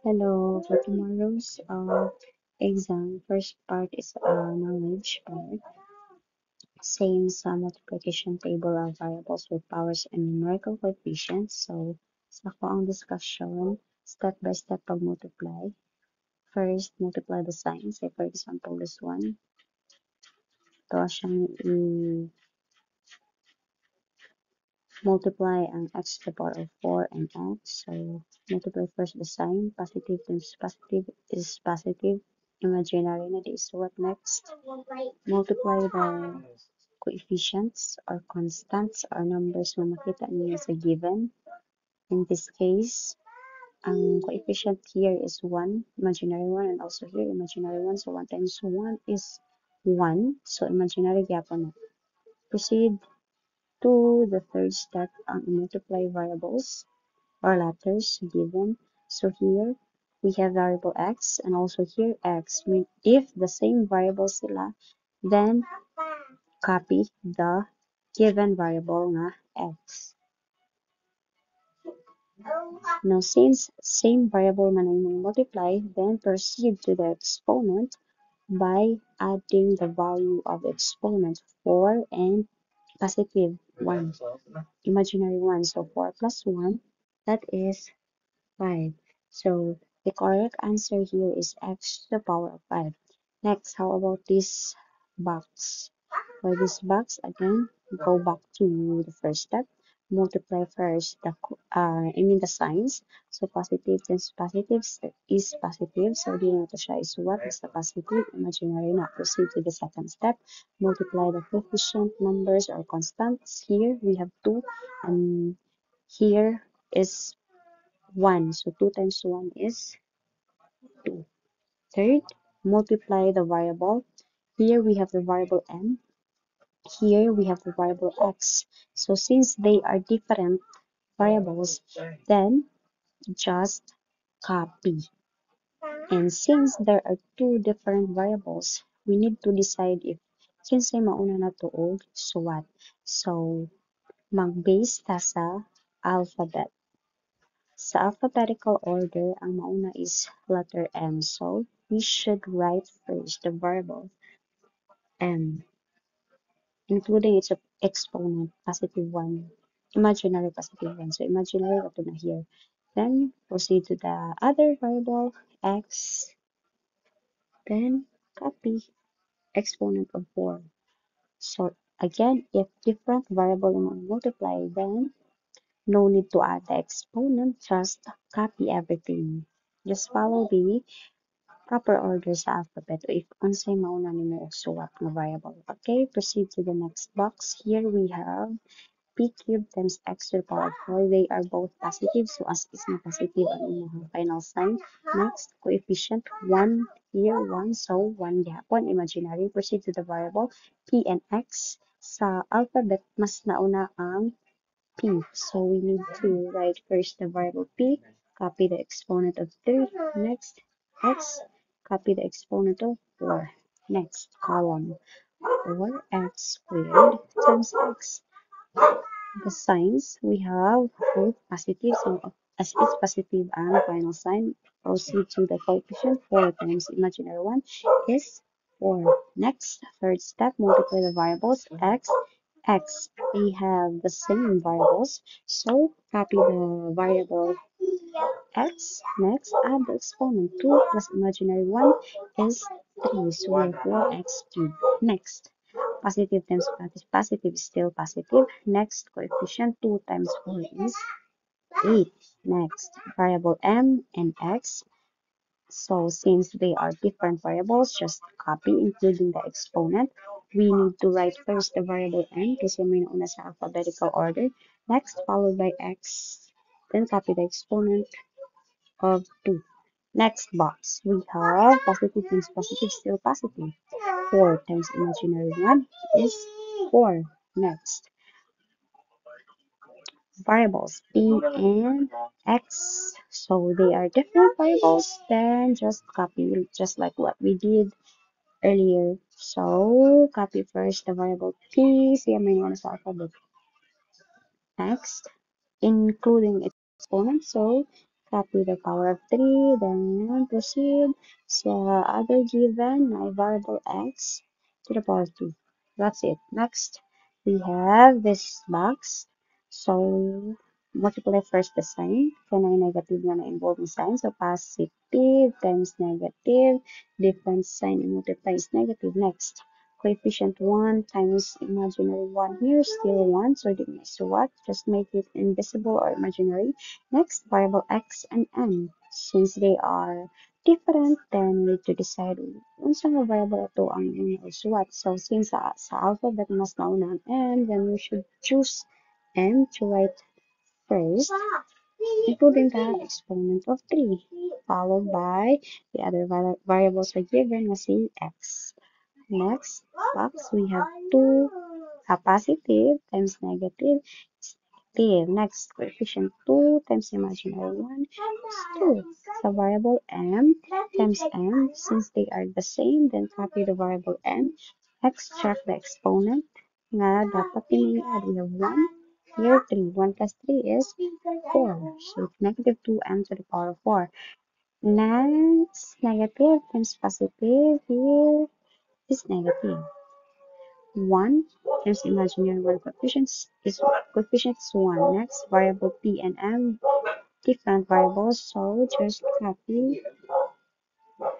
Hello, for tomorrow's exam, first part is knowledge part. Same sum multiplication table of variables with powers and numerical coefficients. So, sa ko ang discussion, step by step pag-multiply. First, multiply the signs. Say, for example, this one. Ito siyang multiply ang x to the power of 4 and x. So, multiply first the sign. Positive times positive is positive. Imaginary na di. So, what next? Multiply the coefficients or constants or numbers na makita niyo sa given. In this case, ang coefficient here is 1, imaginary 1, and also here, imaginary 1. So, 1 times 1 is 1. So, imaginary gyapon na. Proceed to the third step, ang multiply variables or letters given. So, here, we have variable x and also here x. If the same variable sila, then copy the given variable nga x. Now, since same variable man ang multiply, then proceed to the exponent by adding the value of exponent 4 and positive 1, imaginary 1. So 4 plus 1, that is 5. So the correct answer here is x to the power of 5. Next, how about this box? For this box, again, go back to the first step. Multiply first the signs. So positive times positive is positive. So di na to siya is what is the positive imaginary na. Proceed to the second step. Multiply the coefficient numbers or constants. Here we have 2 and here is 1. So 2 times 1 is 2. Third, multiply the variable. Here we have the variable m. Here we have the variable x. So since they are different variables, then just copy. And since there are two different variables, we need to decide if kinsay mauna na tuod, so what? So mag-base ta sa alphabet. Sa alphabetical order, ang mauna is letter M. So we should write first the variable M, including its exponent, positive 1, imaginary positive 1. So imaginary up to na here. Then proceed to the other variable, x, then copy exponent of 4. So again, if different variable multiply, then no need to add the exponent, just copy everything. Just follow the proper order sa alphabet o if unsay mauna nimo og suwat nga variable. Okay, proceed to the next box. Here we have p cubed times x to the power of 4. They are both positive, so as is na positive ang imong final sign. Next, coefficient 1 here, 1, so 1 gihapon, imaginary. Proceed to the variable p and x. Sa alphabet, mas nauna ang p. So we need to write first the variable p, copy the exponent of 3. Next, x, copy the exponent of 4. Next column, 4x squared times x. The signs, we have both positive, so as is positive ang final sign, proceed to the coefficient. 4 times imaginary 1 is 4. Next, third step, multiply the variables x, x. They have the same variables, so copy the variable x. Next, add the exponent. 2 plus imaginary 1 is 3, so we have 4x cubed. Next, positive times positive is still positive. Next, coefficient 2 times 4 is 8. Next, variable m and x. So since they are different variables, just copy including the exponent. We need to write first the variable n kasi may nauna sa alphabetical order. Next, followed by x. Then copy the exponent of 2. Next box, we have positive times positive, still positive. 4 times imaginary 1 is 4. Next, variables p and x. So they are different variables, then just copy just like what we did earlier. So copy first the variable p, siya may naman sa alphabet. Next, including its exponent. So copy the power of 3, then proceed. So other given a variable x to the power of 2. That's it. Next, we have this box. So multiply first the sign. Kanay negative na involving sign. So positive times negative. Different sign and multiply is negative. Next, coefficient 1 times imaginary 1 here, still 1. So it means what? Just make it invisible or imaginary. Next, variable x and m. Since they are different, then we need to decide unsang variable ito ang isuwat. So since sa alphabet mas nauna ang m, then we should choose m to write first, including the exponent of 3, followed by the other variables are given na si x. Next box, we have 2 positive times negative is negative. Next, coefficient 2 times imaginary 1 is 2. So variable m times m, since they are the same, then copy the variable m, extract the exponent. Nga, dapat i-add. We have 1, here 3. 1 plus 3 is 4. So it's negative 2m to the power of 4. Next, negative times positive here is negative. 1 times imaginary 1 coefficient is 1. Next, variable p and m, different variables, so just copy,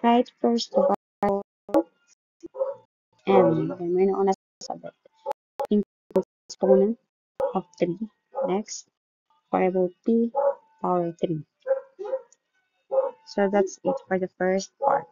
write first the variable m, then may nauna sa sabit, exponent of 3. Next, variable p power 3. So that's it for the first part.